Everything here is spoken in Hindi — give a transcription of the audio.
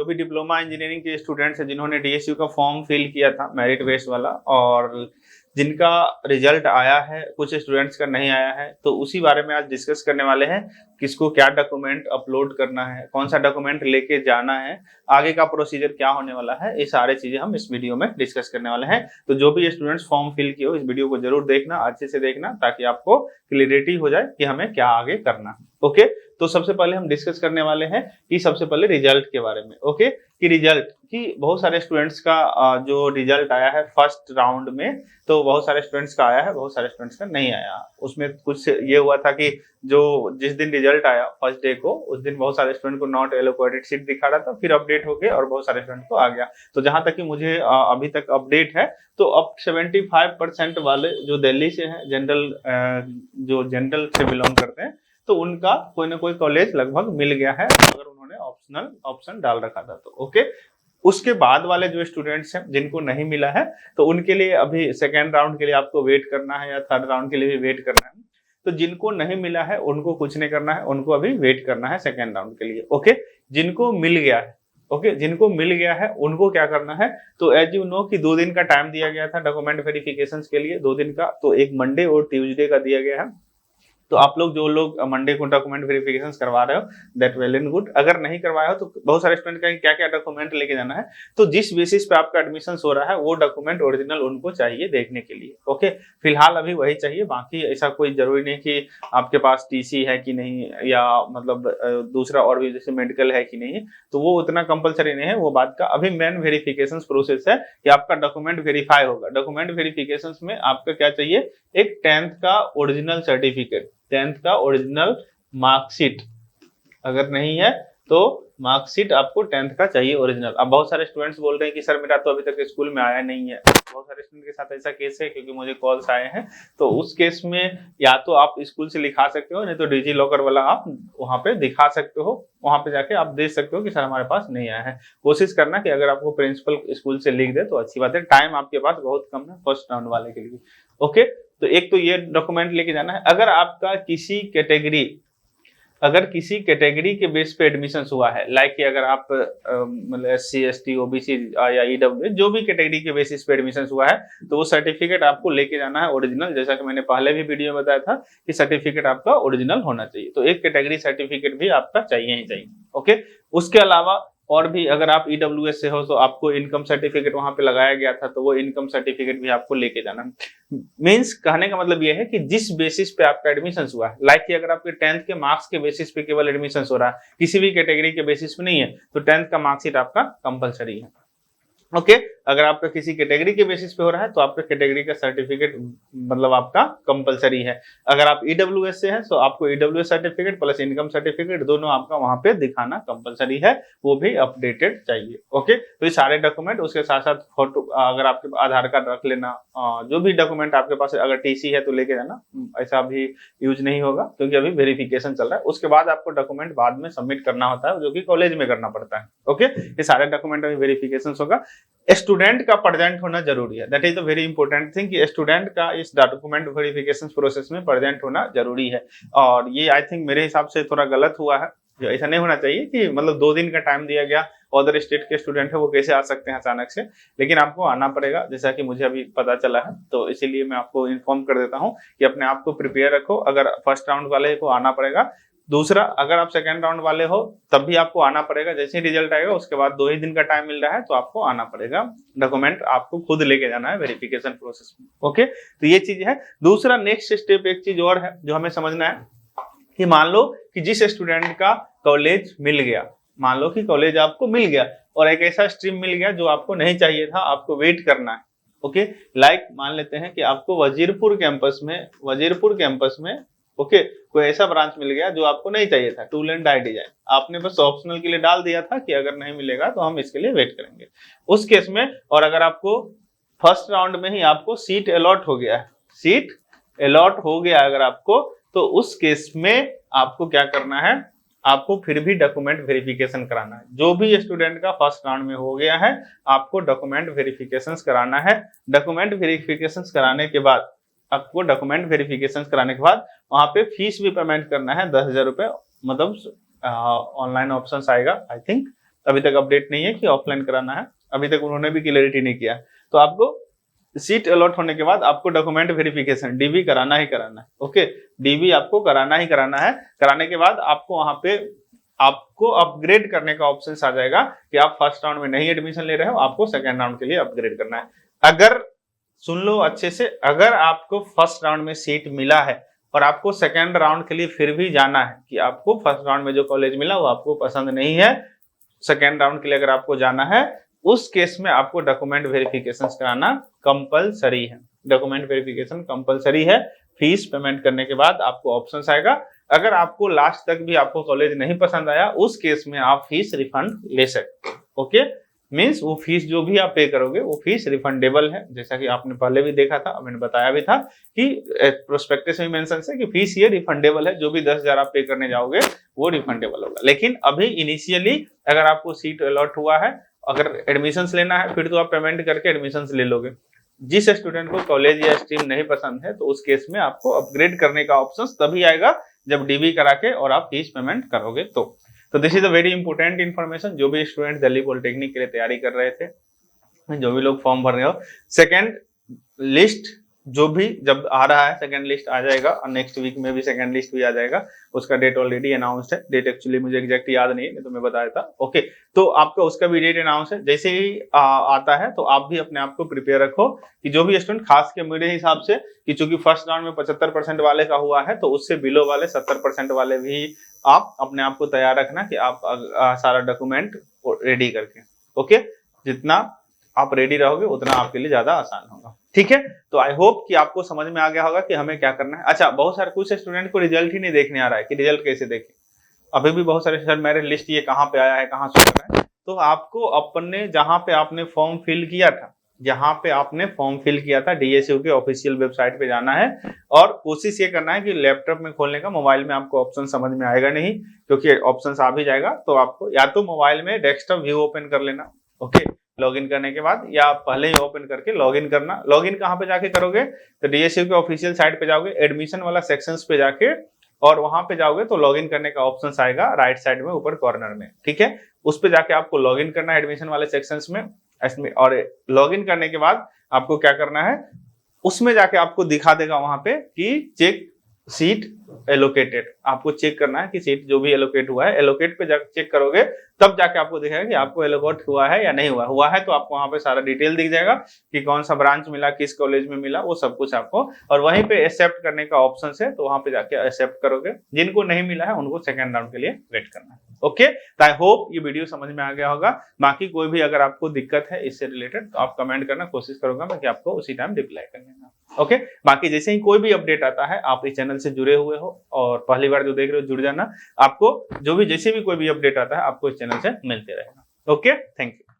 जो भी डिप्लोमा इंजीनियरिंग के स्टूडेंट्स हैं जिन्होंने डीएसयू का फॉर्म फिल किया था मेरिट बेस्ड वाला, और जिनका रिजल्ट आया है, कुछ स्टूडेंट्स का नहीं आया है, तो उसी बारे में आज डिस्कस करने वाले हैं। किसको क्या डॉक्यूमेंट अपलोड करना है, कौन सा डॉक्यूमेंट लेके जाना है, आगे का प्रोसीजर क्या होने वाला है, ये सारी चीजें हम इस वीडियो में डिस्कस करने वाले हैं। तो जो भी स्टूडेंट्स फॉर्म फिल किए हो, इस वीडियो को जरूर देखना, अच्छे से देखना, ताकि आपको क्लियरिटी हो जाए कि हमें क्या आगे करना है। ओके, तो सबसे पहले हम डिस्कस करने वाले हैं कि सबसे पहले रिजल्ट के बारे में। ओके, कि रिजल्ट कि बहुत सारे स्टूडेंट्स का जो रिजल्ट आया है फर्स्ट राउंड में, तो बहुत सारे स्टूडेंट्स का आया है, बहुत सारे स्टूडेंट्स का नहीं आया। उसमें कुछ ये हुआ था कि जो जिस दिन रिजल्ट आया फर्स्ट डे को, उस दिन बहुत सारे स्टूडेंट को नॉट एलोकेटेड सीट दिखा रहा था, फिर अपडेट हो गया और बहुत सारे स्टूडेंट को आ गया। तो जहां तक कि मुझे अभी तक अपडेट है, तो अब 75% वाले जो दिल्ली से हैं, जो जनरल से बिलोंग करते हैं, तो उनका कोई ना कोई कॉलेज लगभग मिल गया है, अगर उन्होंने ऑप्शनल ऑप्शन डाल रखा था तो। ओके, उसके बाद वाले जो स्टूडेंट्स हैं जिनको नहीं मिला है, तो उनके लिए अभी सेकेंड राउंड के लिए आपको वेट करना है, या थर्ड राउंड के लिए भी वेट करना है। तो जिनको नहीं मिला है उनको कुछ नहीं करना है, उनको अभी वेट करना है सेकेंड राउंड के लिए। ओके, जिनको मिल गया है, ओके, जिनको मिल गया है उनको क्या करना है, तो एज यू नो कि 2 दिन का टाइम दिया गया था डॉक्यूमेंट वेरिफिकेशन के लिए, 2 दिन का, तो एक मंडे और ट्यूसडे का दिया गया है। तो आप लोग जो लोग मंडे को डॉक्यूमेंट वेरिफिकेशन करवा रहे हो, दैट वेल एंड गुड। अगर नहीं करवाया हो तो बहुत सारे स्टूडेंट का क्या क्या डॉक्यूमेंट लेके जाना है, तो जिस बेसिस पे आपका एडमिशन हो रहा है वो डॉक्यूमेंट ओरिजिनल उनको चाहिए देखने के लिए। ओके, फिलहाल अभी वही चाहिए, बाकी ऐसा कोई जरूरी नहीं कि आपके पास टीसी है कि नहीं, या मतलब दूसरा और भी जैसे मेडिकल है कि नहीं, तो वो उतना कंपलसरी नहीं है वो बात का। अभी मेन वेरिफिकेशन प्रोसेस है कि आपका डॉक्यूमेंट वेरीफाई होगा। डॉक्यूमेंट वेरिफिकेशन में आपका क्या चाहिए, एक 10th का ओरिजिनल सर्टिफिकेट, 10th का ओरिजिनल मार्कशीट, अगर नहीं है तो मार्कशीट आपको 10th का चाहिए ओरिजिनल। अब बहुत सारे स्टूडेंट्स बोल रहे हैं कि सर मेरा तो अभी तक स्कूल में आया नहीं है। बहुत सारे स्टूडेंट के साथ ऐसा केस है, क्योंकि मुझे कॉल्स आए हैं। तो उस केस में या तो आप स्कूल से लिखा सकते हो, नहीं तो डिजी लॉकर वाला आप वहां पे दिखा सकते हो, वहां पे जाके आप दे सकते हो कि सर हमारे पास नहीं आया है। कोशिश करना कि अगर आपको प्रिंसिपल स्कूल से लिख दे तो अच्छी बात है, टाइम आपके पास बहुत कम है फर्स्ट राउंड वाले के लिए। ओके, तो एक तो ये डॉक्यूमेंट लेके जाना है। अगर किसी कैटेगरी के बेस पे एडमिशन हुआ है, लाइक कि अगर आप मतलब SC ST OBC या EWS जो भी कैटेगरी के बेसिस पे एडमिशन हुआ है, तो वो सर्टिफिकेट आपको लेके जाना है ओरिजिनल। जैसा कि मैंने पहले भी वीडियो में बताया था कि सर्टिफिकेट आपका ओरिजिनल होना चाहिए, तो एक कैटेगरी सर्टिफिकेट भी आपका चाहिए ही चाहिए। ओके, उसके अलावा और भी अगर आप EWS से हो तो आपको इनकम सर्टिफिकेट वहां पे लगाया गया था, तो वो इनकम सर्टिफिकेट भी आपको लेके जाना है। मींस कहने का मतलब ये है कि जिस बेसिस पे आपका एडमिशन हुआ है, लाइक कि अगर आपके 10th के मार्क्स के बेसिस पे केवल एडमिशन हो रहा है, किसी भी कैटेगरी के बेसिस पे नहीं है, तो 10th का मार्कशीट आपका कंपलसरी है। ओके, अगर आपका किसी कैटेगरी के बेसिस पे हो रहा है तो आपका कैटेगरी का सर्टिफिकेट मतलब आपका कंपलसरी है। अगर आप EWS से हैं तो आपको EWS certificate plus income certificate दोनों आपका वहां पे दिखाना कंपलसरी है, वो भी अपडेटेड चाहिए। ओके, तो ये सारे डॉक्यूमेंट, उसके साथ साथ फोटो, अगर आपके आधार कार्ड रख लेना, जो भी डॉक्यूमेंट आपके पास है, अगर TC है तो लेके जाना, ऐसा भी यूज नहीं होगा क्योंकि अभी वेरिफिकेशन चल रहा है। उसके बाद आपको डॉक्यूमेंट बाद में सबमिट करना होता है, जो कि कॉलेज में करना पड़ता है। ओके, ये सारे डॉक्यूमेंट अभी वेरिफिकेशन होगा। स्टूडेंट का प्रेजेंट होना जरूरी है, that is the very important thing, कि स्टूडेंट का इस डॉक्यूमेंट वेरिफिकेशन प्रोसेस में प्रेजेंट होना जरूरी है। और ये आई थिंक मेरे हिसाब से थोड़ा गलत हुआ है, ऐसा नहीं होना चाहिए कि मतलब 2 दिन का टाइम दिया गया, अदर स्टेट के स्टूडेंट है वो कैसे आ सकते हैं अचानक से, लेकिन आपको आना पड़ेगा, जैसा कि मुझे अभी पता चला है। तो इसीलिए मैं आपको इन्फॉर्म कर देता हूँ कि अपने आप को प्रिपेयर रखो। अगर फर्स्ट राउंड वाले को आना पड़ेगा, दूसरा अगर आप सेकेंड राउंड वाले हो तब भी आपको आना पड़ेगा। जैसे ही रिजल्ट आएगा उसके बाद 2 ही दिन का टाइम मिल रहा है, तो आपको आना पड़ेगा। डॉक्यूमेंट आपको खुद लेके जाना है वेरिफिकेशन प्रोसेस में। ओके, तो ये चीज है। दूसरा नेक्स्ट स्टेप एक चीज और है जो हमें समझना है, कि मान लो कि जिस स्टूडेंट का कॉलेज मिल गया, मान लो कि कॉलेज आपको मिल गया और एक ऐसा स्ट्रीम मिल गया जो आपको नहीं चाहिए था, आपको वेट करना है। ओके, लाइक मान लेते हैं कि आपको वजीरपुर कैंपस में ओके कोई ऐसा ब्रांच मिल गया जो आपको नहीं चाहिए था, टूल एंड डाई डिजाइन, आपने बस ऑप्शनल के लिए डाल दिया था कि अगर नहीं मिलेगा तो हम इसके लिए वेट करेंगे। उस केस में, और अगर आपको फर्स्ट राउंड में ही आपको सीट अलॉट हो गया अगर आपको, तो उस केस में आपको क्या करना है, आपको फिर भी डॉक्यूमेंट वेरिफिकेशन कराना है। जो भी स्टूडेंट का फर्स्ट राउंड में हो गया है, आपको डॉक्यूमेंट वेरिफिकेशन कराना है। डॉक्यूमेंट वेरिफिकेशन कराने के बाद वहां पे फीस भी पेमेंट करना है 10,000 रुपए, मतलब ऑनलाइन ऑप्शन आएगा आई थिंक, अभी तक अपडेट नहीं है कि ऑफलाइन कराना है, अभी तक उन्होंने भी क्लियरिटी नहीं किया। तो आपको सीट अलॉट होने के बाद आपको डॉक्यूमेंट वेरिफिकेशन डीबी कराना ही कराना है। ओके, डीबी आपको कराना ही कराना है। कराने के बाद आपको वहां पे आपको अपग्रेड करने का ऑप्शन आ जाएगा कि आप फर्स्ट राउंड में नहीं एडमिशन ले रहे हो, आपको सेकेंड राउंड के लिए अपग्रेड करना है। अगर सुन लो अच्छे से, अगर आपको फर्स्ट राउंड में सीट मिला है और आपको सेकेंड राउंड के लिए फिर भी जाना है कि आपको फर्स्ट राउंड में जो कॉलेज मिला वो आपको पसंद नहीं है, सेकेंड राउंड के लिए अगर आपको जाना है, उस केस में आपको डॉक्यूमेंट वेरिफिकेशन कराना कंपलसरी है। डॉक्यूमेंट वेरिफिकेशन कंपलसरी है। फीस पेमेंट करने के बाद आपको ऑप्शन आएगा। अगर आपको लास्ट तक भी आपको कॉलेज नहीं पसंद आया, उस केस में आप फीस रिफंड ले सकते। ओके, मीन्स वो फीस जो भी आप पे करोगे वो फीस रिफंडेबल है। जैसा कि आपने पहले भी देखा था, मैंने बताया भी था कि प्रोस्पेक्टस में मेंशन है कि फीस ये रिफंडेबल है, जो भी 10,000 आप पे करने जाओगे वो रिफंडेबल होगा। लेकिन अभी इनिशियली अगर आपको सीट अलॉट हुआ है, अगर एडमिशंस लेना है, फिर तो आप पेमेंट करके एडमिशंस ले लोगे। जिस स्टूडेंट को कॉलेज या स्ट्रीम नहीं पसंद है तो उस केस में आपको अपग्रेड करने का ऑप्शन तभी आएगा जब डीबी करा के और आप फीस पेमेंट करोगे। तो this is a very important information. जो भी स्टूडेंट दिल्ली पॉलिटेक्निक के लिए तैयारी कर रहे थे, जो भी लोग फॉर्म भर रहे हो, सेकेंड लिस्ट जो भी जब आ रहा है, सेकंड लिस्ट आ जाएगा और नेक्स्ट वीक में भी सेकंड लिस्ट भी आ जाएगा। उसका डेट ऑलरेडी अनाउंस्ड है। डेट एक्चुअली मुझे एग्जैक्ट याद नहीं है, तो मैं बताया था। ओके, तो आपका उसका भी डेट अनाउंस है। जैसे ही आता है तो आप भी अपने आप को प्रिपेयर रखो कि जो भी स्टूडेंट, खास के मेरे हिसाब से कि चूंकि फर्स्ट राउंड में 75% वाले का हुआ है, तो उससे बिलो वाले 70% वाले भी आप अपने आप को तैयार रखना कि आप सारा डॉक्यूमेंट रेडी करके, ओके, जितना आप रेडी रहोगे उतना आपके लिए ज्यादा आसान होगा। ठीक है, तो आई होप कि आपको समझ में आ गया होगा कि हमें क्या करना है। अच्छा, बहुत सारे कुछ स्टूडेंट को रिजल्ट ही नहीं देखने आ रहा है कि रिजल्ट कैसे देखें। अभी भी बहुत सारे सर मेरिट लिस्ट ये कहाँ पे आया है, कहाँ से है। तो आपको अपने जहाँ पे आपने फॉर्म फिल किया था, जहाँ पे आपने फॉर्म फिल किया था डीएसयू के ऑफिशियल वेबसाइट पे जाना है और कोशिश ये करना है कि लैपटॉप में खोलने का, मोबाइल में आपको ऑप्शन समझ में आएगा नहीं, क्योंकि ऑप्शन आ भी जाएगा। तो आपको या तो मोबाइल में डेस्कटॉप व्यू ओपन कर लेना, ओके, लॉगिन करने के बाद, या पहले ही ओपन करके लॉगिन करना। लॉगिन कहाँ पे जाके करोगे, तो डीएसयू के ऑफिशियल साइट पे जाओगे, एडमिशन वाला सेक्शंस पे जाके और वहां पे जाओगे तो लॉगिन करने का ऑप्शन आएगा राइट साइड में ऊपर कॉर्नर में। ठीक है, उस पे जाके आपको लॉगिन करना है एडमिशन वाले सेक्शंस में। और लॉगिन करने के बाद आपको क्या करना है, उसमें जाके आपको दिखा देगा वहां पे कि चेक सीट एलोकेटेड। आपको चेक करना है कि सीट जो भी एलोकेट हुआ है, एलोकेट पे जाके चेक करोगे तब जाके आपको दिखेगा कि आपको एलोकेट हुआ है या नहीं हुआ है। तो आपको वहां पे सारा डिटेल दिख जाएगा कि कौन सा ब्रांच मिला, किस कॉलेज में मिला, वो सब कुछ आपको। और वहीं पे एक्सेप्ट करने का ऑप्शन है, तो वहां पे जाके एक्सेप्ट करोगे। जिनको नहीं मिला है उनको सेकंड राउंड के लिए वेट करना है। ओके, तो आई होप ये वीडियो समझ में आ गया होगा। बाकी कोई भी अगर आपको दिक्कत है इससे रिलेटेड तो आप कमेंट करना, कोशिश करूंगा मैं कि आपको उसी टाइम रिप्लाई कर देना। ओके, बाकी जैसे ही कोई भी अपडेट आता है, आप इस चैनल से जुड़े हुए हो और पहली बार जो देख रहे हो जुड़ जाना। आपको जो भी जैसे भी कोई भी अपडेट आता है आपको इस चैनल से मिलते रहेगा। Okay, thank you.